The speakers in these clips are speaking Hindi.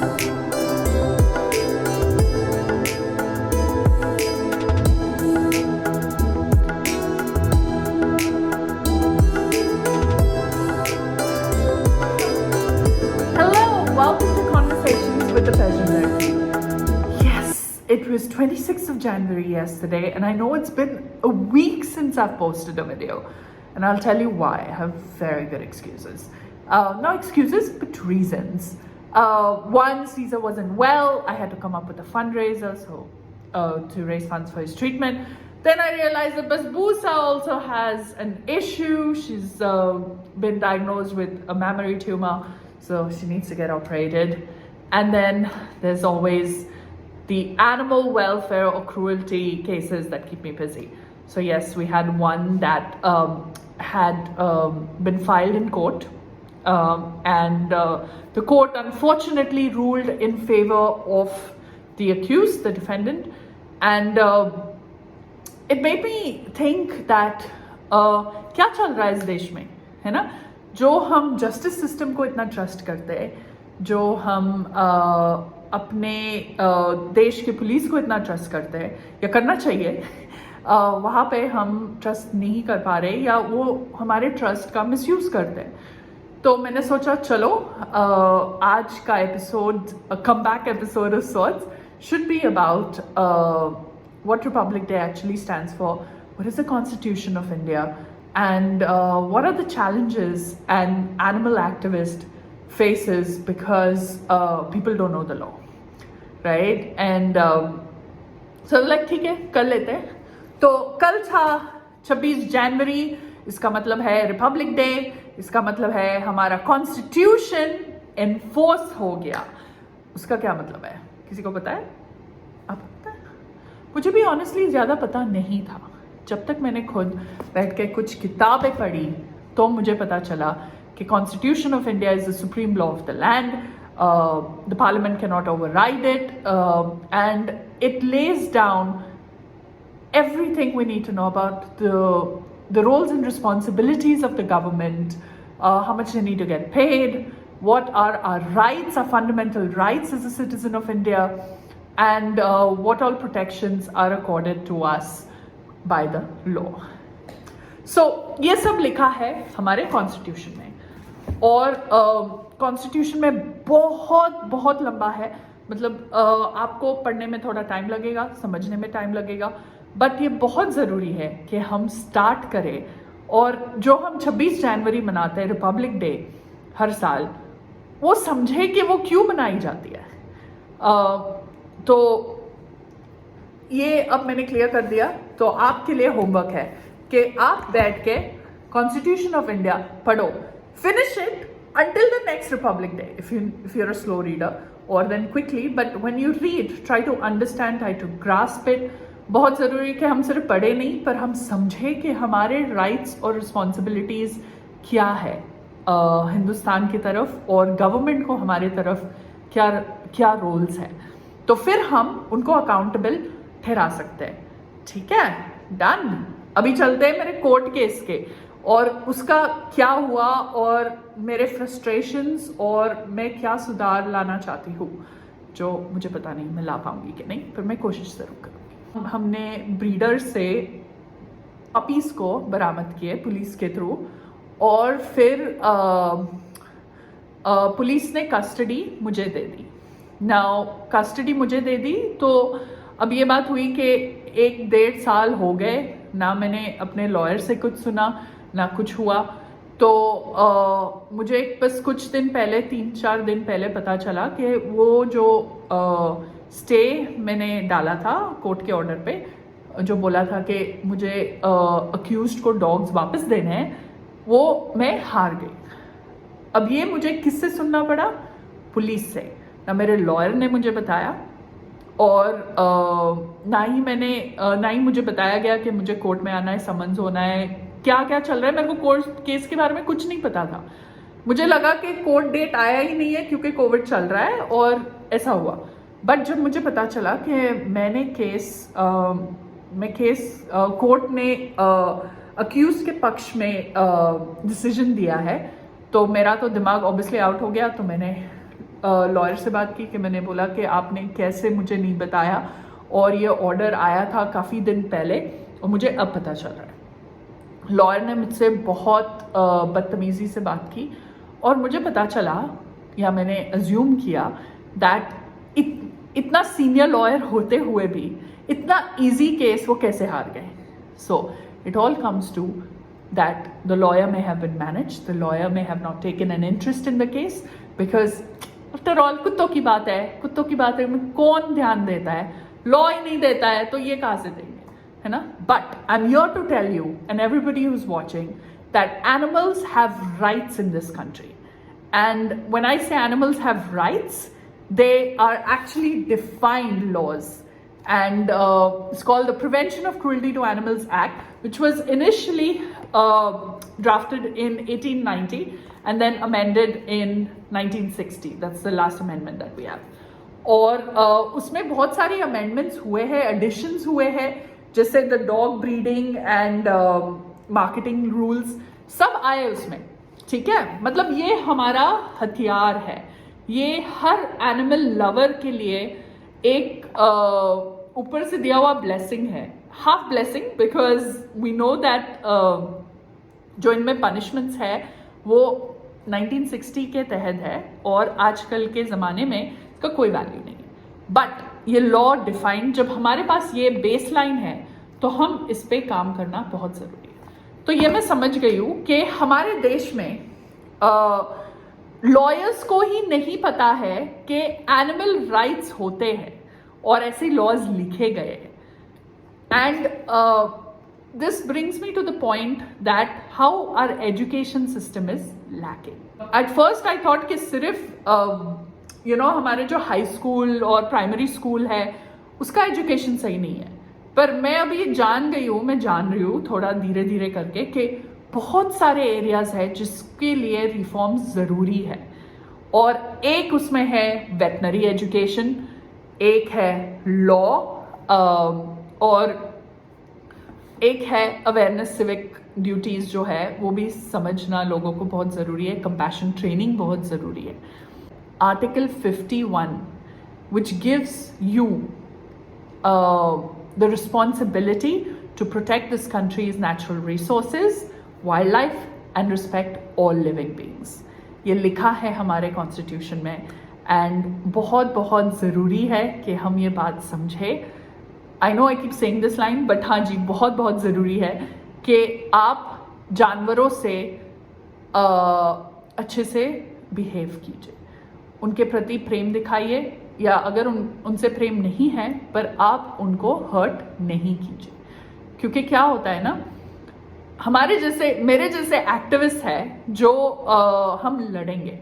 It was 26th of January yesterday, and I know it's been a week since I've posted a video, and I'll tell you why. I have very good excuses. Not excuses, but reasons. One, Caesar wasn't well. I had to come up with a fundraiser to raise funds for his treatment. Then I realized that Basboosa also has an issue. She's been diagnosed with a mammary tumor, so she needs to get operated. And then there's always the animal welfare or cruelty cases that keep me busy. So yes, we had one that had been filed in court, and the court unfortunately ruled in favor of the accused, the defendant, and it made me think that क्या चल रहा है इस देश में, है ना? जो हम जस्टिस सिस्टम को इतना ट्रस्ट करते हैं, जो हम अपने देश की पुलिस को इतना ट्रस्ट करते हैं या करना चाहिए, वहाँ पे हम ट्रस्ट नहीं कर पा रहे या वो हमारे ट्रस्ट का मिसयूज़ करते हैं. तो मैंने सोचा चलो आज का episode, come back episode of sorts, should be about what Republic Day actually stands for, what is the Constitution of India, and what are the challenges an animal activist faces because people don't know the law, right? And so like ठीक है, कर लेते हैं. तो कल था 26 जनवरी, इसका मतलब है रिपब्लिक डे, इसका मतलब है हमारा कॉन्स्टिट्यूशन एनफोर्स हो गया. उसका क्या मतलब है, किसी को पता है? आप पता है? मुझे भी ऑनेस्टली ज़्यादा पता नहीं था. जब तक मैंने खुद बैठ के कुछ किताबें पढ़ी तो मुझे पता चला कि constitution of India is the supreme law of the land. The parliament can not override it, and it lays down everything we need to know about the roles and responsibilities of the government, how much they need to get paid, what are our rights, our fundamental rights as a citizen of India, and what all protections are accorded to us by the law. So ये सब लिखा है हमारे कॉन्स्टिट्यूशन में, और कॉन्स्टिट्यूशन में बहुत बहुत लंबा है. मतलब आपको पढ़ने में थोड़ा टाइम लगेगा, समझने में टाइम लगेगा, बट ये बहुत ज़रूरी है कि हम स्टार्ट करें. और जो हम 26 जनवरी मनाते हैं, रिपब्लिक डे, हर साल, वो समझे कि वो क्यों मनाई जाती है. तो ये अब मैंने क्लियर कर दिया. तो आपके लिए होमवर्क है कि आप बैठ के कॉन्स्टिट्यूशन ऑफ इंडिया पढ़ो, finish it until the next Republic Day if you're a slow reader, or then quickly, but when you read, try to understand, try to grasp it. बहुत ज़रूरी कि हम सिर्फ पढ़े नहीं, पर हम समझे कि हमारे राइट्स और रिस्पॉन्सिबिलिटीज़ क्या है हिंदुस्तान की तरफ, और गवर्नमेंट को हमारे तरफ क्या क्या रोल्स हैं, तो फिर हम उनको अकाउंटेबल ठहरा सकते हैं. ठीक है, डन. अभी चलते हैं मेरे कोर्ट केस के, और उसका क्या हुआ, और मेरे फ्रस्ट्रेशंस, और मैं क्या सुधार लाना चाहती हूँ, जो मुझे पता नहीं मैं ला पाऊंगी कि नहीं, पर मैं कोशिश ज़रूर करूँगी. हमने ब्रीडर से पपीज़ को बरामद किए पुलिस के थ्रू, और फिर पुलिस ने कस्टडी मुझे दे दी. नाउ कस्टडी मुझे दे दी, तो अब ये बात हुई कि 1-1.5 साल हो गए, ना मैंने अपने लॉयर से कुछ सुना, ना कुछ हुआ. तो मुझे बस कुछ दिन पहले, 3-4 दिन पहले पता चला कि वो जो स्टे मैंने डाला था कोर्ट के ऑर्डर पे, जो बोला था कि मुझे अक्यूज्ड को डॉग्स वापस देने हैं, वो मैं हार गई. अब ये मुझे किससे सुनना पड़ा? पुलिस से. ना मेरे लॉयर ने मुझे बताया, और ना ही मुझे बताया गया कि मुझे कोर्ट में आना है, समन्स होना है, क्या क्या चल रहा है. मेरे को कोर्ट केस के बारे में कुछ नहीं पता था. मुझे लगा कि कोर्ट डेट आया ही नहीं है क्योंकि कोविड चल रहा है, और ऐसा हुआ. बट जब मुझे पता चला कि मैंने केस कोर्ट ने अक्यूज के पक्ष में डिसीजन दिया है, तो मेरा तो दिमाग ऑब्वियसली आउट हो गया. तो मैंने लॉयर से बात की कि मैंने बोला कि आपने कैसे मुझे नहीं बताया और ये ऑर्डर आया था काफ़ी दिन पहले और मुझे अब पता चल रहा है। लॉयर ने मुझसे बहुत बदतमीज़ी से बात की और मुझे पता चला या मैंने अज्यूम किया दैट इतना सीनियर लॉयर होते हुए भी इतना इजी केस वो कैसे हार गए। So it all comes to that the lawyer may have been managed, the lawyer may have not taken an interest in the case because after all कुत्तों की बात है में कौन ध्यान देता है, लॉ ही नहीं देता है तो ये कहाँ से देंगे, है ना। But I am here to tell you and everybody who is watching that animals have rights in this country and when I say animals have rights, they are actually defined laws and it's called the Prevention of Cruelty to Animals Act, which was initially drafted in 1890 and then amended in 1960. That's the last amendment that we have. और उसमें बहुत सारे amendments हुए हैं, additions हुए हैं, जैसे the dog breeding and marketing rules सब आए उसमें, ठीक है। मतलब ये हमारा हथियार है, ये हर एनिमल लवर के लिए एक ऊपर से दिया हुआ ब्लेसिंग है, half blessing, because we know that जो इनमें पनिशमेंट्स है वो 1960 के तहत है और आजकल के ज़माने में इसका कोई वैल्यू नहीं है। बट ये लॉ डिफाइंड, जब हमारे पास ये बेस लाइन है तो हम इस पे काम करना बहुत ज़रूरी है। तो ये मैं समझ गई हूँ कि हमारे देश में लॉयर्स को ही नहीं पता है कि एनिमल राइट्स होते हैं और ऐसे लॉज लिखे गए हैं। And this brings me to the point that how our education system is lacking. At first I thought कि सिर्फ हमारे जो हाई स्कूल और प्राइमरी स्कूल है उसका एजुकेशन सही नहीं है, पर मैं अभी जान रही हूँ थोड़ा धीरे धीरे करके कि बहुत सारे एरियाज है जिसके लिए रिफॉर्म्स ज़रूरी है। और एक उसमें है वेटनरी एजुकेशन, एक है लॉ और एक है अवेयरनेस, सिविक ड्यूटीज़ जो है वो भी समझना लोगों को बहुत ज़रूरी है, कंपैशन ट्रेनिंग बहुत ज़रूरी है। Article 51 which gives you the responsibility to protect this country's natural resources, wildlife and respect all living beings. ये लिखा है हमारे कॉन्स्टिट्यूशन में एंड बहुत बहुत ज़रूरी है कि हम ये बात समझें। I know I keep saying this line, but हाँ जी, बहुत बहुत ज़रूरी है कि आप जानवरों से अच्छे से बिहेव कीजिए, उनके प्रति प्रेम दिखाइए, या अगर उनसे प्रेम नहीं है पर आप उनको हर्ट नहीं कीजिए। क्योंकि क्या होता है ना, मेरे जैसे एक्टिविस्ट है जो हम लड़ेंगे।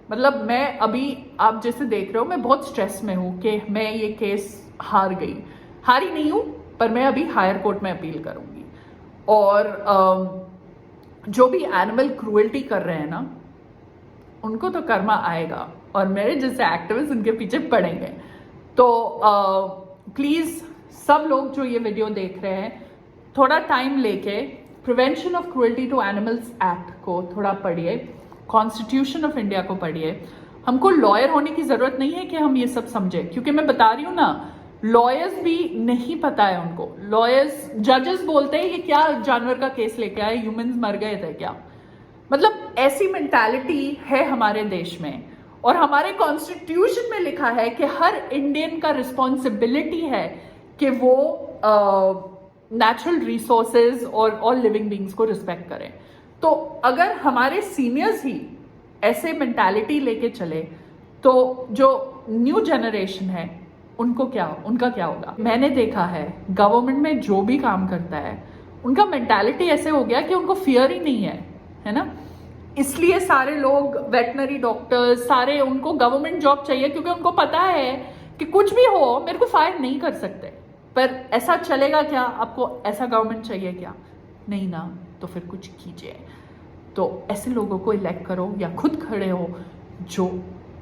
मतलब मैं अभी आप जैसे देख रहे हो मैं बहुत स्ट्रेस में हूँ कि मैं ये केस हारी नहीं हूँ, पर मैं अभी हायर कोर्ट में अपील करूँगी। और जो भी एनिमल क्रूएल्टी कर रहे हैं ना उनको तो कर्मा आएगा और मेरे जैसे एक्टिविस्ट उनके पीछे पड़ेंगे। तो प्लीज़ सब लोग जो ये वीडियो देख रहे हैं थोड़ा टाइम लेके prevention of cruelty to animals act को थोड़ा पढ़िए, कॉन्स्टिट्यूशन ऑफ इंडिया को पढ़िए। हमको लॉयर होने की ज़रूरत नहीं है कि हम ये सब समझें, क्योंकि मैं बता रही हूँ ना, लॉयर्स भी नहीं पता है उनको। लॉयर्स, जजेस बोलते हैं ये क्या जानवर का केस लेके आए, ह्यूमंस मर गए थे क्या। मतलब ऐसी मेंटालिटी है हमारे देश में और हमारे कॉन्स्टिट्यूशन में लिखा है कि हर इंडियन का रिस्पॉन्सिबिलिटी है कि वो नेचुरल रिसोर्सेज और ऑल लिविंग बींग्स को रिस्पेक्ट करें। तो अगर हमारे सीनियर्स ही ऐसे मेंटालिटी लेके चले तो जो न्यू जनरेशन है उनका क्या होगा। मैंने देखा है गवर्नमेंट में जो भी काम करता है उनका मेंटालिटी ऐसे हो गया कि उनको फियर ही नहीं है ना। इसलिए सारे लोग वेटनरी डॉक्टर्स सारे, उनको गवर्नमेंट जॉब चाहिए क्योंकि उनको पता है कि कुछ भी हो मेरे को फायर नहीं कर सकते। पर ऐसा चलेगा क्या? आपको ऐसा गवर्नमेंट चाहिए क्या? नहीं ना, तो फिर कुछ कीजिए। तो ऐसे लोगों को इलेक्ट करो या खुद खड़े हो जो,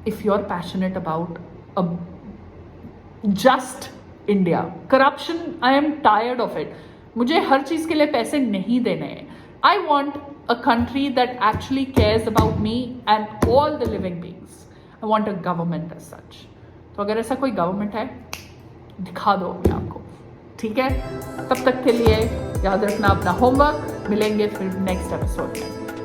if you are passionate about a just India. Corruption, I am tired of it. मुझे हर चीज़ के लिए पैसे नहीं देने हैं। I want a country that actually cares about me and all the living beings. I want a government as such. तो अगर ऐसा कोई गवर्नमेंट है दिखा दो अभी आपको, ठीक है। तब तक के लिए याद रखना अपना होमवर्क। मिलेंगे फिर नेक्स्ट एपिसोड में।